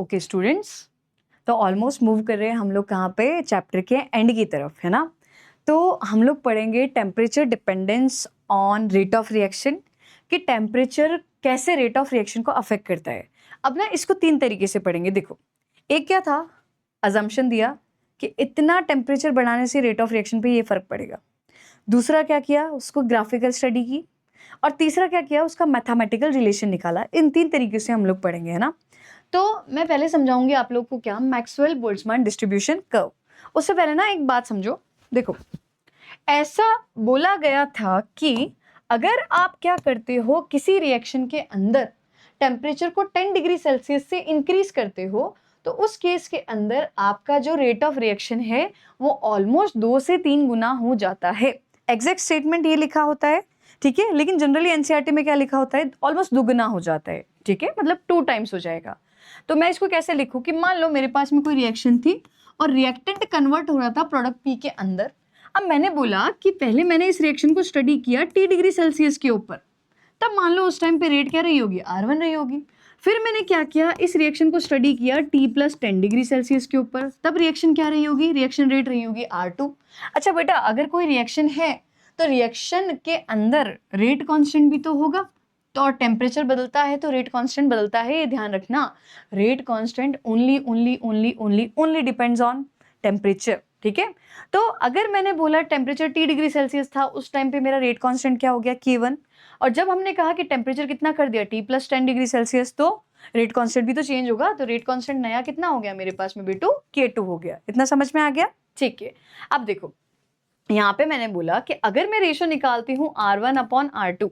Okay students, तो almost move कर रहे हैं हम लोग कहाँ पे, चैप्टर के एंड की तरफ, है ना। तो हम लोग पढ़ेंगे temperature dependence on rate of reaction, कि टेम्परेचर कैसे रेट ऑफ रिएक्शन को अफेक्ट करता है। अब ना इसको 3 तरीके से पढ़ेंगे। देखो, एक क्या था, अजम्पशन दिया कि इतना टेम्परेचर बढ़ाने से रेट ऑफ रिएक्शन पे ये फ़र्क पड़ेगा। दूसरा क्या किया, उसको ग्राफिकल स्टडी की। और तीसरा क्या किया, उसका मैथमेटिकल रिलेशन निकाला। इन 3 तरीके से हम लोग पढ़ेंगे, है ना। तो मैं पहले समझाऊंगी आप लोग को क्या, मैक्सवेल बोल्ट्जमान डिस्ट्रीब्यूशन कर्व। उससे पहले ना एक बात समझो। देखो, ऐसा बोला गया था कि अगर आप क्या करते हो, किसी रिएक्शन के अंदर टेम्परेचर को 10 डिग्री सेल्सियस से इंक्रीज करते हो, तो उस केस के अंदर आपका जो रेट ऑफ रिएक्शन है वो ऑलमोस्ट 2 से 3 गुना हो जाता है। एग्जैक्ट स्टेटमेंट ये लिखा होता है, ठीक है, लेकिन जनरली एनसीईआरटी में क्या लिखा होता है, ऑलमोस्ट दुगुना हो जाता है, ठीक है, मतलब 2 टाइम्स हो जाएगा। तो मैं इसको कैसे लिखूं कि मान लो मेरे पास में कोई रिएक्शन थी और रिएक्टेंट कन्वर्ट हो रहा था प्रोडक्ट पी के अंदर। अब मैंने बोला कि पहले मैंने इस रिएक्शन को स्टडी किया T डिग्री सेल्सियस के ऊपर, तब मान लो उस टाइम पे रेट क्या रही होगी, R1 रही होगी। फिर मैंने क्या किया, इस रिएक्शन को स्टडी किया T+10 डिग्री सेल्सियस के ऊपर, तब रिएक्शन क्या रही होगी, रिएक्शन रेट रही होगी R2। अच्छा बेटा, अगर कोई रिएक्शन है तो रिएक्शन के अंदर रेट कांस्टेंट भी तो होगा, तो और टेम्परेचर बदलता है तो रेट कांस्टेंट बदलता है, ये ध्यान रखना। Rate constant only depends on temperature, ठीक है। तो अगर मैंने बोला टेम्परेचर T डिग्री सेल्सियस था, उस टाइम पे मेरा रेट कांस्टेंट क्या हो गया, K1। और जब हमने कहा कि टेम्परेचर कितना कर दिया, T+10 डिग्री सेल्सियस, तो रेट कांस्टेंट भी तो चेंज होगा, तो रेट कांस्टेंट नया कितना हो गया मेरे पास में बेटू, K2 हो गया। इतना समझ में आ गया, ठीक है। अब देखो, यहाँ पे मैंने बोला कि अगर मैं रेशो निकालती हूँ R1/R2,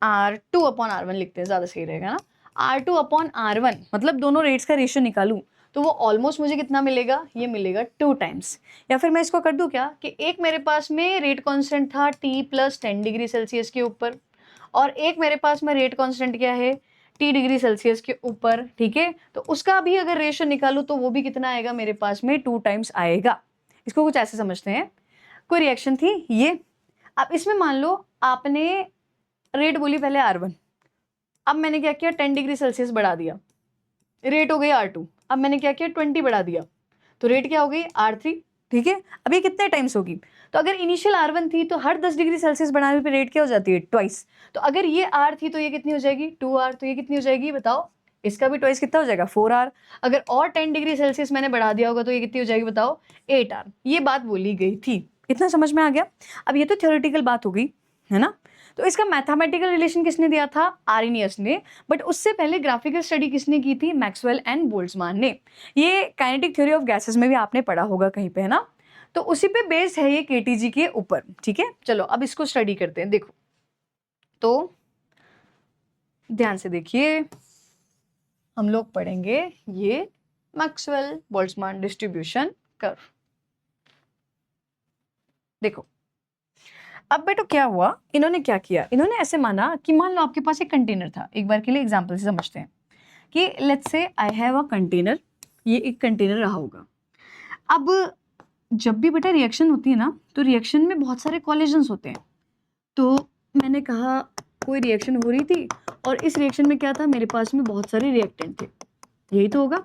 R2/R1 लिखते हैं, ज्यादा सही रहेगा ना, R2/R1, मतलब दोनों रेट्स का रेशो निकालूं तो वो ऑलमोस्ट मुझे कितना मिलेगा, ये मिलेगा 2 टाइम्स। या फिर मैं इसको कर दूं क्या कि एक मेरे पास में रेट कांस्टेंट था T+10 डिग्री सेल्सियस के ऊपर, और एक मेरे पास में रेट कांस्टेंट क्या है, T डिग्री सेल्सियस के ऊपर, ठीक है। तो उसका भी अगर रेशो निकालूं तो वो भी कितना आएगा मेरे पास में, 2 टाइम्स आएगा। इसको कुछ ऐसे समझते हैं, कोई रिएक्शन थी ये, अब इसमें मान लो आपने रेट बोली पहले R1, अब मैंने क्या किया, 10 डिग्री सेल्सियस बढ़ा दिया, रेट हो गई R2। अब मैंने क्या किया, 20 बढ़ा दिया, तो रेट क्या हो गई, R3, ठीक है। अब ये कितने टाइम्स होगी, तो अगर इनिशियल R1 थी तो हर 10 डिग्री सेल्सियस बढ़ाने पे रेट क्या हो जाती है, ट्वाइस। तो अगर ये R थी तो ये कितनी हो जाएगी, 2R, तो ये कितनी हो जाएगी बताओ, इसका भी ट्वाइस कितना हो जाएगा, 4R। अगर और 10 डिग्री सेल्सियस मैंने बढ़ा दिया होगा तो ये कितनी हो जाएगी बताओ, 8R। ये बात बोली गई थी, इतना समझ में आ गया। अब ये तो थ्योरेटिकल बात हो गई, है ना। तो इसका मैथमेटिकल रिलेशन किसने दिया था, आर्नियस ने, बट उससे पहले ग्राफिकल स्टडी किसने की थी, मैक्सवेल एंड बोल्ट्जमान ने। ये काइनेटिक थ्योरी ऑफ गैसेस में भी आपने पढ़ा होगा कहीं पे, है ना। तो उसी पे बेस्ड है ये केटीजी के ऊपर, ठीक है। चलो अब इसको स्टडी करते हैं। देखो, तो ध्यान से देखिए, हम लोग पढ़ेंगे ये मैक्सवेल बोल्ट्जमान डिस्ट्रीब्यूशन कर्व। देखो, अब बेटो क्या हुआ, इन्होंने क्या किया, इन्होंने ऐसे माना कि मान लो आपके पास एक कंटेनर था, एक बार के लिए एग्जांपल से समझते हैं कि let's say I have a container, ये एक कंटेनर रहा होगा। अब जब भी बेटा रिएक्शन होती है ना, तो रिएक्शन में बहुत सारे कॉलिजन्स होते हैं। तो मैंने कहा कोई रिएक्शन हो रही थी और इस रिएक्शन में क्या था, मेरे पास में बहुत सारे रिएक्टेंट थे, यही तो होगा।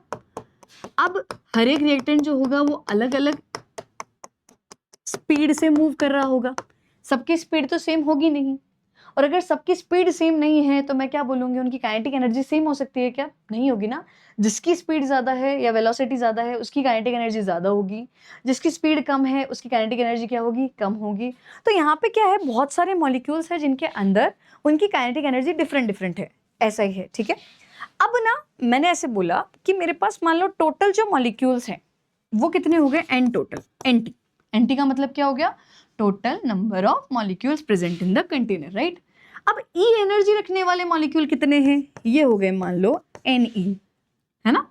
अब हर एक रिएक्टेंट जो होगा वो अलग अलग स्पीड से मूव कर रहा होगा, सबकी स्पीड तो सेम होगी नहीं, और अगर सबकी स्पीड सेम नहीं है तो मैं क्या बोलूंगी, उनकी काइनेटिक एनर्जी सेम हो सकती है क्या, नहीं होगी ना। जिसकी स्पीड ज्यादा है या वेलोसिटी ज्यादा है उसकी काइनेटिक एनर्जी ज्यादा होगी, जिसकी स्पीड कम है उसकी काइनेटिक एनर्जी क्या होगी, कम होगी। तो यहाँ पे क्या है, बहुत सारे मॉलिक्यूल्स है जिनके अंदर उनकी काइनेटिक एनर्जी डिफरेंट है, ऐसा ही है, ठीक है। अब ना मैंने ऐसे बोला कि मेरे पास मान लो टोटल जो मॉलिक्यूल्स हैं वो कितने हो गए, एन टोटल, एनटी। एनटी का मतलब क्या हो गया, total number of molecules present in the container, right. अब ई एनर्जी रखने वाले मॉलिक्यूल कितने हैं, ये हो गए मान लो NE, है ना।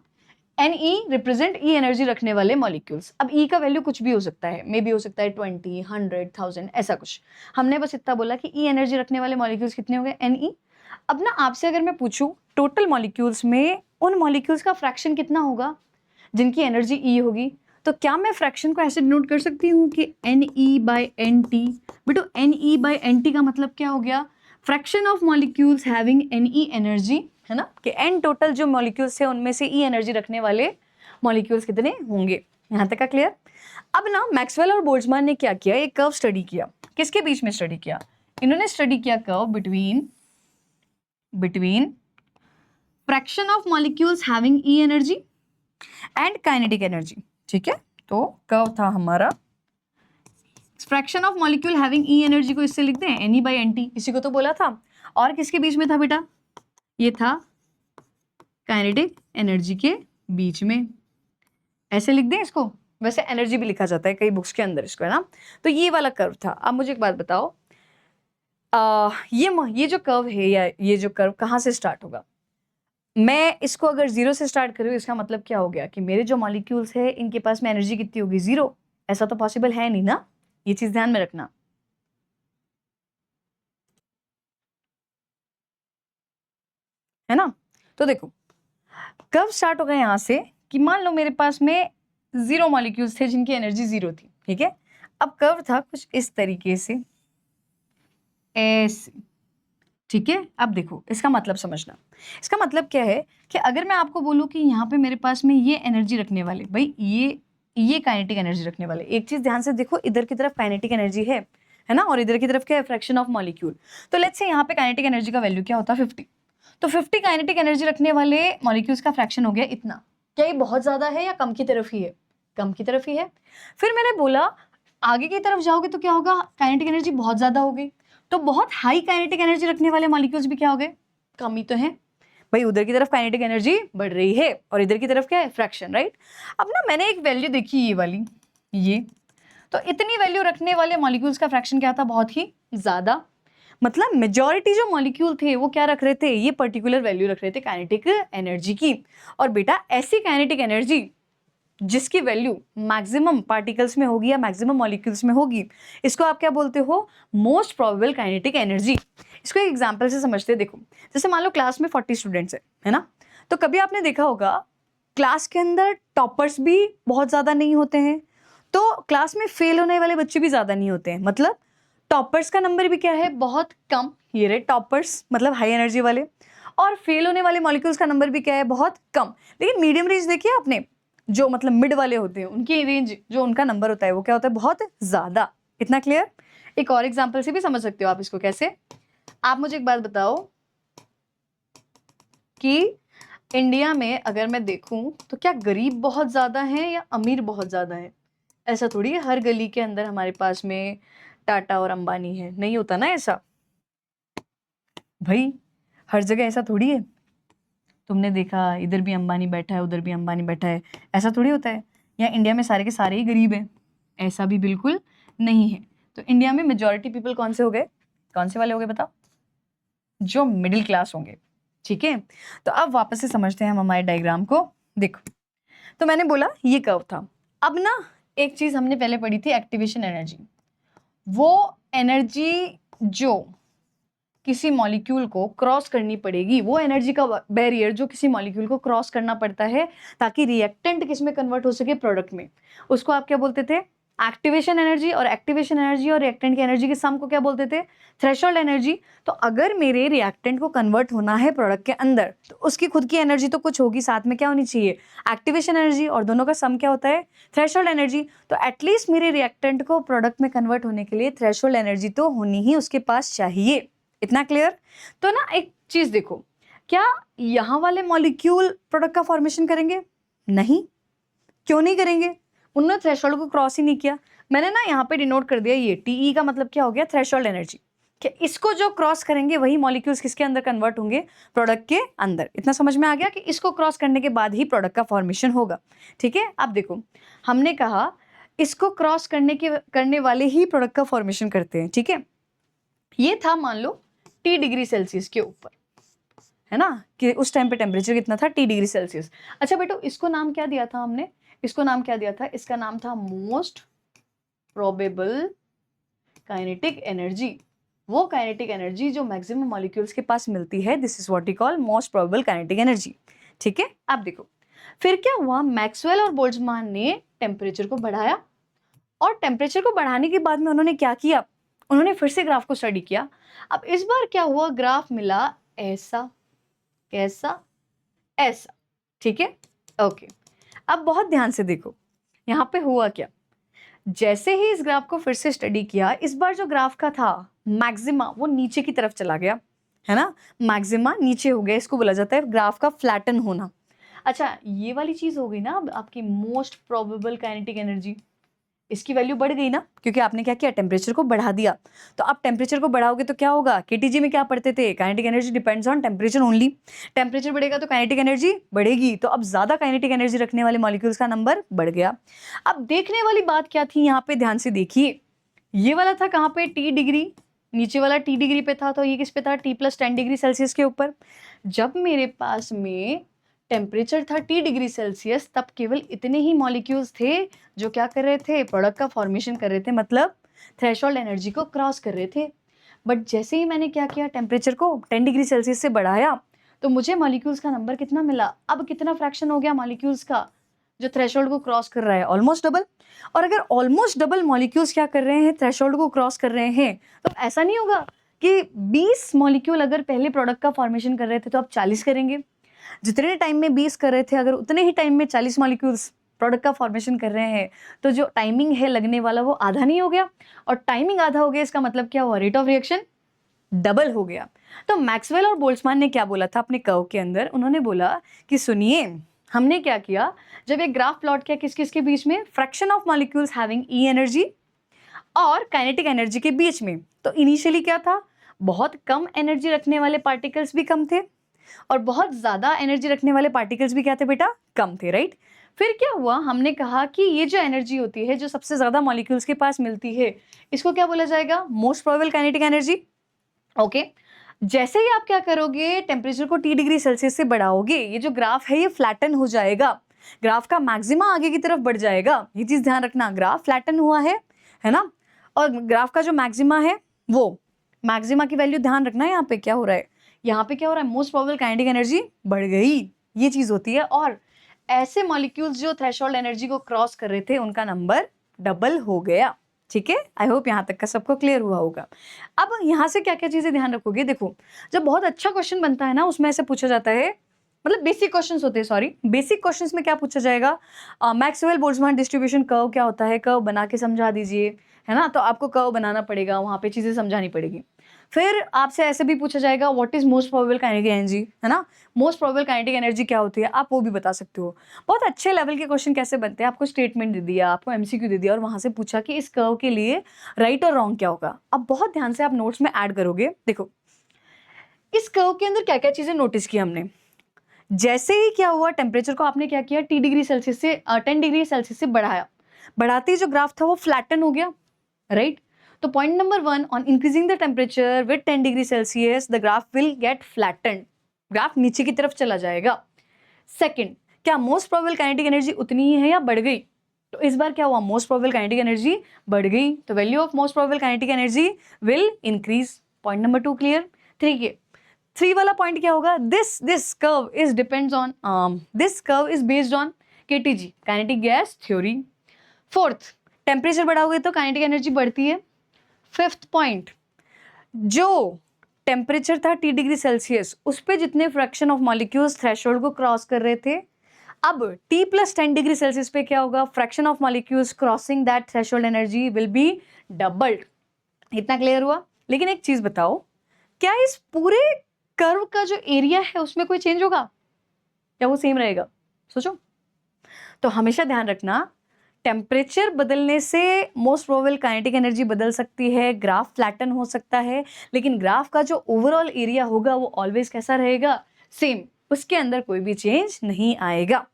NE रिप्रेजेंट ई एनर्जी रखने वाले मॉलिक्यूल्स। अब ई का वैल्यू कुछ भी हो सकता है, मे बी हो सकता है 20, 100, 1000, ऐसा कुछ। हमने बस इतना बोला कि ई एनर्जी रखने वाले मॉलिक्यूल्स कितने हो गए, NE। अब ना आपसे अगर मैं पूछूं टोटल मॉलिक्यूल्स में उन मॉलिक्यूल्स का फ्रैक्शन कितना होगा जिनकी एनर्जी ई होगी, तो क्या मैं फ्रैक्शन को ऐसे डिनोट कर सकती हूँ कि NE/NT। बेटो NE/NT का मतलब क्या हो गया, fraction of molecules having NE energy है ना, कि n टोटल जो मॉलिक्यूल्स थे उनमें से E एनर्जी रखने वाले मॉलिक्यूल्स कितने होंगे। यहाँ तक का क्लियर। अब ना मैक्सवेल और बोल्ट्जमान ने क्या किया, एक कर्व स्टडी किया। किसके बीच में स्टडी किया, इन्होंने स्टडी किया curve between fraction of molecules having E energy and kinetic energy. ठीक है, तो कर्व था हमारा fraction of molecule having E energy को इससे लिख दें Ne/Nt, इसी को तो बोला था। और किसके बीच में था बेटा, ये था काइनेटिक एनर्जी के बीच में, ऐसे लिख दें इसको। वैसे एनर्जी भी लिखा जाता है कई बुक्स के अंदर इसको, है ना। तो ये वाला कर्व था। अब मुझे एक बात बताओ, ये जो कर्व है या ये जो कर्व कहाँ से स्टार्ट होगा। मैं इसको अगर 0 से स्टार्ट करूँ, इसका मतलब क्या हो गया कि मेरे जो मॉलिक्यूल्स है इनके पास में एनर्जी कितनी होगी, 0। ऐसा तो पॉसिबल है नहीं ना, ये चीज ध्यान में रखना, है ना। तो देखो कर्व स्टार्ट होगा यहाँ से कि मान लो मेरे पास में 0 मॉलिक्यूल्स थे जिनकी एनर्जी 0 थी। ठीक है, अब कर्व था कुछ इस तरीके से, ऐसे। ठीक है, अब देखो इसका मतलब समझना। इसका मतलब क्या है कि अगर मैं आपको बोलूं कि यहाँ पे मेरे पास में ये एनर्जी रखने वाले, भाई ये काइनेटिक एनर्जी रखने वाले, एक चीज ध्यान से देखो, इधर की तरफ काइनेटिक एनर्जी है ना, और इधर की तरफ क्या है, फ्रैक्शन ऑफ मॉलिक्यूल। तो लेट्स से यहाँ पे काइनेटिक एनर्जी का वैल्यू क्या होता है, 50। तो 50 काइनेटिक एनर्जी रखने वाले मॉलिक्यूल्स का फ्रैक्शन हो गया इतना। क्या ये बहुत ज्यादा है या कम की तरफ ही है, कम की तरफ ही है। फिर मैंने बोला आगे की तरफ जाओगे तो क्या होगा, काइनेटिक एनर्जी बहुत ज्यादा हो गई, तो बहुत हाई काइनेटिक एनर्जी रखने वाले मॉलिक्यूल्स भी क्या हो गए, कम ही तो है। भाई उधर की तरफ काइनेटिक एनर्जी बढ़ रही है और इधर की तरफ क्या है, फ्रैक्शन, राइट। अब ना मैंने एक वैल्यू देखी ये वाली, ये तो इतनी वैल्यू रखने वाले मॉलिक्यूल्स का फ्रैक्शन क्या था, बहुत ही ज्यादा। मतलब मेजॉरिटी जो मॉलिक्यूल थे वो क्या रख रहे थे, ये पर्टिकुलर वैल्यू रख रहे थे काइनेटिक एनर्जी की। और बेटा ऐसी काइनेटिक एनर्जी जिसकी वैल्यू मैक्सिमम पार्टिकल्स में होगी या मैक्सिमम मॉलिक्यूल्स में होगी, इसको आप क्या बोलते हो, मोस्ट प्रोबेबल काइनेटिक एनर्जी। इसको एक एग्जांपल से समझते हैं। देखो जैसे मान लो क्लास में 40 स्टूडेंट्स है ना, तो कभी आपने देखा होगा क्लास के अंदर टॉपर्स भी बहुत ज़्यादा नहीं होते हैं, तो क्लास में फेल होने वाले बच्चे भी ज़्यादा नहीं होते हैं। मतलब टॉपर्स का नंबर भी क्या है, बहुत कम। ये रहे टॉपर्स, मतलब हाई एनर्जी वाले। और फेल होने वाले मॉलिक्यूल्स का नंबर भी क्या है, बहुत कम। लेकिन मीडियम रेंज देखिए आपने, जो मतलब मिड वाले होते हैं उनकी रेंज, जो उनका नंबर होता है वो क्या होता है, बहुत ज़्यादा। इतना क्लियर। एक और एग्जाम्पल से भी समझ सकते हो आप इसको। कैसे, आप मुझे एक बात बताओ कि इंडिया में अगर मैं देखूं तो क्या गरीब बहुत ज़्यादा हैं या अमीर बहुत ज़्यादा है। ऐसा थोड़ी है हर गली के अंदर हमारे पास में टाटा और अंबानी है, नहीं होता ना ऐसा। भाई हर जगह ऐसा थोड़ी है, तुमने देखा इधर भी अंबानी बैठा है उधर भी अंबानी बैठा है, ऐसा थोड़ी होता है। या इंडिया में सारे के सारे ही गरीब हैं, ऐसा भी बिल्कुल नहीं है। तो इंडिया में मेजॉरिटी पीपल कौन से हो गए, कौन से वाले हो गए बताओ, जो मिडिल क्लास होंगे। ठीक है, तो अब वापस से समझते हैं हम हमारे डायग्राम को। देखो तो मैंने बोला ये कर्व था। अब ना एक चीज हमने पहले पढ़ी थी, एक्टिवेशन एनर्जी। वो एनर्जी जो किसी मॉलिक्यूल को क्रॉस करनी पड़ेगी, वो एनर्जी का बैरियर जो किसी मॉलिक्यूल को क्रॉस करना पड़ता है ताकि रिएक्टेंट किस में कन्वर्ट हो सके, प्रोडक्ट में, उसको आप क्या बोलते थे, एक्टिवेशन एनर्जी। और एक्टिवेशन एनर्जी और रिएक्टेंट की एनर्जी के सम को क्या बोलते थे, थ्रेशोल्ड एनर्जी। तो अगर मेरे रिएक्टेंट को कन्वर्ट होना है प्रोडक्ट के अंदर, तो उसकी खुद की एनर्जी तो कुछ होगी, साथ में क्या होनी चाहिए, एक्टिवेशन एनर्जी, और दोनों का सम क्या होता है, थ्रेशोल्ड एनर्जी। तो एटलीस्ट मेरे रिएक्टेंट को प्रोडक्ट में कन्वर्ट होने के लिए थ्रेशोल्ड एनर्जी तो होनी ही उसके पास चाहिए। इतना क्लियर। तो ना एक चीज देखो, क्या यहां वाले मॉलिक्यूल प्रोडक्ट का फॉर्मेशन करेंगे, नहीं। क्यों नहीं करेंगे, उन्होंने थ्रेशोल्ड को क्रॉस ही नहीं किया। मैंने ना यहाँ पे डिनोट कर दिया, ये टीई का मतलब क्या हो गया, थ्रेशोल्ड एनर्जी। कि इसको जो क्रॉस करेंगे वही मॉलिक्यूल्स किसके अंदर कन्वर्ट होंगे, प्रोडक्ट के अंदर। इतना समझ में आ गया कि इसको क्रॉस करने के बाद ही प्रोडक्ट का फॉर्मेशन होगा। ठीक है, अब देखो हमने कहा इसको क्रॉस करने वाले ही प्रोडक्ट का फॉर्मेशन करते हैं। ठीक है, ये था मान लो T डिग्री सेल्सियस के ऊपर, है ना, कि उस टाइम पे टेम्परेचर कितना था, T डिग्री सेल्सियस। अच्छा बेटो इसको नाम क्या दिया था हमने, इसको नाम क्या दिया था, इसका नाम था मोस्ट प्रोबेबल काइनेटिक एनर्जी। वो काइनेटिक एनर्जी जो मैक्सिमम मॉलिक्यूल्स के पास मिलती है, this is what we call most probable kinetic energy. ठीक है, अब देखो फिर क्या हुआ, मैक्सवेल और बोल्ट्जमान ने टेम्परेचर को बढ़ाया, और टेम्परेचर को बढ़ाने के बाद में उन्होंने क्या किया, उन्होंने फिर से ग्राफ को स्टडी किया। अब इस बार क्या हुआ, ग्राफ मिला ऐसा, कैसा, ऐसा, ठीक है, ओके। अब बहुत ध्यान से देखो यहाँ पे हुआ क्या। जैसे ही इस ग्राफ को फिर से स्टडी किया, इस बार जो ग्राफ का था मैक्सिमा वो नीचे की तरफ चला गया, है ना, मैक्सिमा नीचे हो गया, इसको बोला जाता है ग्राफ का फ्लैटन होना। अच्छा, ये वाली चीज हो गई ना अब आपकी मोस्ट प्रोबेबल काइनेटिक एनर्जी, इसकी वैल्यू बढ़ गई ना, क्योंकि आपने क्या किया, टेम्परेचर को बढ़ा दिया। तो आप टेम्परेचर को बढ़ाओगे तो क्या होगा, केटीजी में क्या पढ़ते थे, kinetic energy depends on temperature only. Temperature बढ़ेगा तो काइनेटिक एनर्जी बढ़ेगी, तो अब ज्यादा काइनेटिक एनर्जी रखने वाले मॉलिक्यूल्स का नंबर बढ़ गया। अब देखने वाली बात क्या थी यहाँ पे, ध्यान से देखिए, ये वाला था कहाँ पे, टी डिग्री, नीचे वाला टी डिग्री पे था, तो ये किस पे था, T+10 डिग्री सेल्सियस के ऊपर। जब मेरे पास में टेम्परेचर था T डिग्री सेल्सियस, तब केवल इतने ही मॉलिक्यूल्स थे जो क्या कर रहे थे, प्रोडक्ट का फॉर्मेशन कर रहे थे, मतलब थ्रेशोल्ड एनर्जी को क्रॉस कर रहे थे। बट जैसे ही मैंने क्या किया, टेम्परेचर को 10 डिग्री सेल्सियस से बढ़ाया, तो मुझे मॉलिक्यूल्स का नंबर कितना मिला, अब कितना फ्रैक्शन हो गया मॉलिक्यूल्स का जो थ्रेशोल्ड को क्रॉस कर रहा है, ऑलमोस्ट डबल। और अगर ऑलमोस्ट डबल मॉलिक्यूल्स क्या कर रहे हैं, थ्रेशोल्ड को क्रॉस कर रहे हैं, तो ऐसा नहीं होगा कि 20 मॉलिक्यूल अगर पहले प्रोडक्ट का फॉर्मेशन कर रहे थे तो आप 40 करेंगे। जितने टाइम में 20 कर रहे थे, अगर उतने ही टाइम में 40 मॉलिक्यूल्स प्रोडक्ट का फॉर्मेशन कर रहे हैं, तो जो टाइमिंग है लगने वाला वो आधा नहीं हो गया, और टाइमिंग आधा हो गया, इसका मतलब क्या हुआ, रेट ऑफ रिएक्शन डबल हो गया। तो मैक्सवेल और बोल्ट्जमान ने क्या बोला था अपने कर्व के अंदर, उन्होंने बोला कि सुनिए, हमने क्या किया, जब एक ग्राफ प्लॉट किया किस किस के बीच में, fraction of molecules having E energy और काइनेटिक एनर्जी के बीच में। तो इनिशियली क्या था, बहुत कम एनर्जी रखने वाले पार्टिकल्स भी कम थे, और बहुत ज़्यादा एनर्जी रखने वाले पार्टिकल्स भी क्या थे बेटा, कम थे, राइट। फिर क्या हुआ, हमने कहा कि ये जो एनर्जी होती है जो सबसे ज़्यादा मॉलिक्यूल्स के पास मिलती है, इसको क्या बोला जाएगा, most probable kinetic energy, okay. जैसे ही आप क्या करोगे, टेम्परेचर को T डिग्री सेल्सियस से बढ़ाओगे, ये जो ग्राफ है ये फ्लैटन हो जाएगा, ग्राफ का मैक्सिमा आगे की तरफ बढ़ जाएगा। ये चीज ध्यान रखना, ग्राफ फ्लैटन हुआ है ना, और ग्राफ का जो मैक्सिमा है, वो मैक्सिमा की वैल्यू ध्यान रखना, यहाँ पे क्या हो रहा है, यहाँ पे क्या हो रहा है, मोस्ट प्रोबेबल काइनेटिक एनर्जी बढ़ गई, ये चीज होती है। और ऐसे मॉलिक्यूल्स जो थ्रेशोल्ड एनर्जी को क्रॉस कर रहे थे, उनका नंबर डबल हो गया, ठीक है। आई होप यहाँ तक का सबको क्लियर हुआ होगा। अब यहाँ से क्या क्या चीजें ध्यान रखोगे, देखो, जब बहुत अच्छा क्वेश्चन बनता है ना, उसमें ऐसे पूछा जाता है, मतलब बेसिक क्वेश्चंस होते हैं, सॉरी, बेसिक क्वेश्चंस में क्या पूछा जाएगा, मैक्सवेल बोल्ट्जमान डिस्ट्रीब्यूशन कर्व क्या होता है, कर्व बना के समझा दीजिए, है ना। तो आपको कर्व बनाना पड़ेगा, वहाँ पे चीजें समझानी पड़ेगी। फिर आपसे ऐसे भी पूछा जाएगा, what is most probable kinetic energy, है ना, मोस्ट प्रोबेबल काइनेटिक एनर्जी क्या होती है, आप वो भी बता सकते हो। बहुत अच्छे लेवल के क्वेश्चन कैसे बनते हैं, आपको स्टेटमेंट दे दिया, आपको एमसीक्यू दे दिया, और वहां से पूछा कि इस कर्व के लिए राइट और रॉन्ग क्या होगा। अब बहुत ध्यान से आप नोट्स में ऐड करोगे, देखो इस कर्व के अंदर क्या क्या चीजें नोटिस की हमने। जैसे ही क्या हुआ, टेम्परेचर को आपने क्या किया, T डिग्री सेल्सियस से 10 डिग्री सेल्सियस से बढ़ाया, बढ़ाते ही जो ग्राफ था वो फ्लैटन हो गया, राइट। तो point number 1, on increasing the temperature with 10 degree Celsius the graph will get flatten, graph नीचे की तरफ चला जाएगा। सेकंड, क्या मोस्ट प्रोबेबल काइनेटिक एनर्जी उतनी ही है या बढ़ गई, तो इस बार क्या हुआ, मोस्ट प्रोबेबल काइनेटिक एनर्जी बढ़ गई, तो value of most probable kinetic energy will increase. Point number 2 clear. 3 वाला पॉइंट क्या होगा, this curve is depends on, this curve is based on KTG, kinetic gas theory. 4th, temperature बढ़ाओगे तो kinetic energy बढ़ती है। 5th पॉइंट, जो temperature था T degree Celsius, उस पे जितने फ्रैक्शन ऑफ मॉलिक्यूल्स थ्रेशोल्ड को क्रॉस कर रहे थे, अब T+10 डिग्री सेल्सियस पे क्या होगा, fraction of molecules crossing that threshold energy will be doubled. इतना क्लियर हुआ। लेकिन एक चीज बताओ, क्या इस पूरे कर्व का जो एरिया है उसमें कोई चेंज होगा, या वो सेम रहेगा, सोचो। तो हमेशा ध्यान रखना, टेम्परेचर बदलने से मोस्ट प्रोबेबल काइनेटिक एनर्जी बदल सकती है, ग्राफ फ्लैटन हो सकता है, लेकिन ग्राफ का जो ओवरऑल एरिया होगा वो ऑलवेज कैसा रहेगा, सेम, उसके अंदर कोई भी चेंज नहीं आएगा।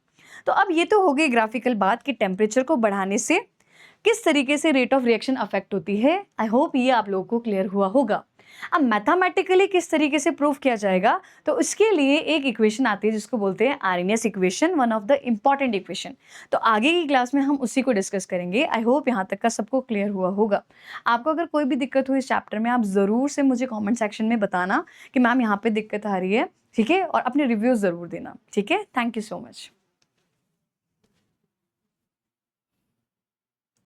तो अब ये तो हो गई ग्राफिकल बात कि टेम्परेचर को बढ़ाने से किस तरीके से रेट ऑफ रिएक्शन अफेक्ट होती है। आई होप ये आप लोगों को क्लियर हुआ होगा। अब मैथमेटिकली किस तरीके से प्रूव किया जाएगा, तो इसके लिए एक इक्वेशन आती है जिसको बोलते हैं Arrhenius equation, one of the important equation. तो आगे की क्लास में हम उसी को डिस्कस करेंगे। आई होप यहाँ तक का सबको क्लियर हुआ होगा। आपको अगर कोई भी दिक्कत हो इस चैप्टर में, आप ज़रूर से मुझे कॉमेंट सेक्शन में बताना कि मैम यहाँ पे दिक्कत आ रही है, ठीक है, और अपने रिव्यूज़ ज़रूर देना, ठीक है। Thank you so much.